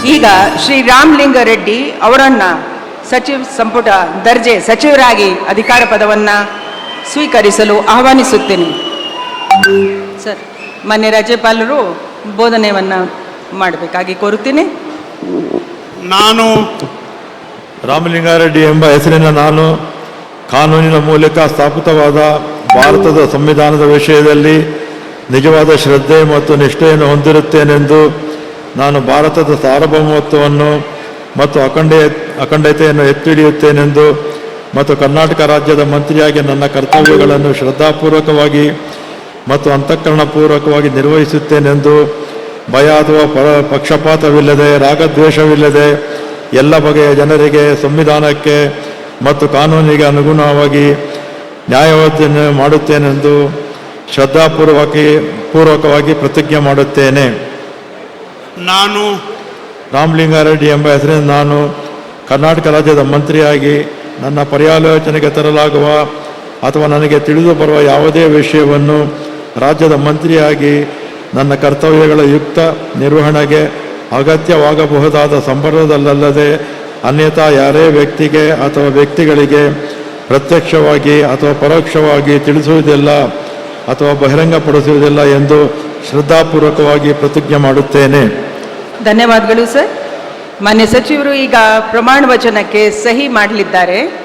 ಈಗ ಶ್ರೀ ರಾಮಲಿಂಗಾರೆಡ್ಡಿ ಅವರನ್ನು ಸಚಿವ ಸಂಪುಟ ದರ್ಜೆ ಸಚಿವರಾಗಿ ಅಧಿಕಾರ ಪದವನ್ನು ಸ್ವೀಕರಿಸಲು ಆಹ್ವಾನಿಸುತ್ತೇನೆ. ಸರ್, ಮಾನ್ಯ ರಾಜ್ಯಪಾಲರು ಬೋಧನೆಯನ್ನು ಮಾಡಬೇಕಾಗಿ ಕೋರುತ್ತೇನೆ. ನಾನು ರಾಮಲಿಂಗಾರೆಡ್ಡಿ ಎಂಬ ಹೆಸರಿನ ನಾನು ಕಾನೂನಿನ ಮೂಲಕ ಸ್ಥಾಪಿತವಾದ ಭಾರತದ ಸಂವಿಧಾನದ ವಿಷಯದಲ್ಲಿ ನಿಜವಾದ ಶ್ರದ್ಧೆ ಮತ್ತು ನಿಷ್ಠೆಯನ್ನು ಹೊಂದಿರುತ್ತೇನೆಂದು ನಾನು ಭಾರತದ ಸಾರ್ವಭೌಮತ್ವವನ್ನು ಮತ್ತು ಅಖಂಡತೆಯನ್ನು ಎತ್ತಿ ಹಿಡಿಯುತ್ತೇನೆಂದು ಮತ್ತು ಕರ್ನಾಟಕ ರಾಜ್ಯದ ಮಂತ್ರಿಯಾಗಿ ನನ್ನ ಕರ್ತವ್ಯಗಳನ್ನು ಶ್ರದ್ಧಾಪೂರ್ವಕವಾಗಿ ಮತ್ತು ಅಂತಃಕರಣಪೂರ್ವಕವಾಗಿ ನಿರ್ವಹಿಸುತ್ತೇನೆಂದು ಭಯ ಅಥವಾ ಪಕ್ಷಪಾತವಿಲ್ಲದೆ ರಾಗದ್ವೇಷವಿಲ್ಲದೆ ಎಲ್ಲ ಬಗೆಯ ಜನರಿಗೆ ಸಂವಿಧಾನಕ್ಕೆ ಮತ್ತು ಕಾನೂನಿಗೆ ಅನುಗುಣವಾಗಿ ನ್ಯಾಯವನ್ನು ಮಾಡುತ್ತೇನೆಂದು ಶ್ರದ್ಧಾಪೂರ್ವಕವಾಗಿ ಪ್ರತಿಜ್ಞೆ ಮಾಡುತ್ತೇನೆ. ನಾನು ರಾಮಲಿಂಗಾರೆಡ್ಡಿ ಎಂಬ ಹೆಸರಿನ ನಾನು ಕರ್ನಾಟಕ ರಾಜ್ಯದ ಮಂತ್ರಿಯಾಗಿ ನನ್ನ ಪರ್ಯಾಲೋಚನೆಗೆ ತರಲಾಗುವ ಅಥವಾ ನನಗೆ ತಿಳಿದು ಬರುವ ಯಾವುದೇ ವಿಷಯವನ್ನು ರಾಜ್ಯದ ಮಂತ್ರಿಯಾಗಿ ನನ್ನ ಕರ್ತವ್ಯಗಳ ಯುಕ್ತ ನಿರ್ವಹಣೆಗೆ ಅಗತ್ಯವಾಗಬಹುದಾದ ಸಂದರ್ಭದಲ್ಲದೆ ಅನ್ಯಥಾ ಯಾರೇ ವ್ಯಕ್ತಿಗೆ ಅಥವಾ ವ್ಯಕ್ತಿಗಳಿಗೆ ಪ್ರತ್ಯಕ್ಷವಾಗಿ ಅಥವಾ ಪರೋಕ್ಷವಾಗಿ ತಿಳಿಸುವುದಿಲ್ಲ ಅಥವಾ ಬಹಿರಂಗಪಡಿಸುವುದಿಲ್ಲ ಎಂದು ಶ್ರದ್ಧಾಪೂರ್ವಕವಾಗಿ ಪ್ರತಿಜ್ಞೆ ಮಾಡುತ್ತೇನೆ. ಧನ್ಯವಾದಗಳು ಸರ್. ಮಾನ್ಯ ಸಚಿವರು ಈಗ ಪ್ರಮಾಣ ವಚನಕ್ಕೆ ಸಹಿ ಮಾಡಲಿದ್ದಾರೆ.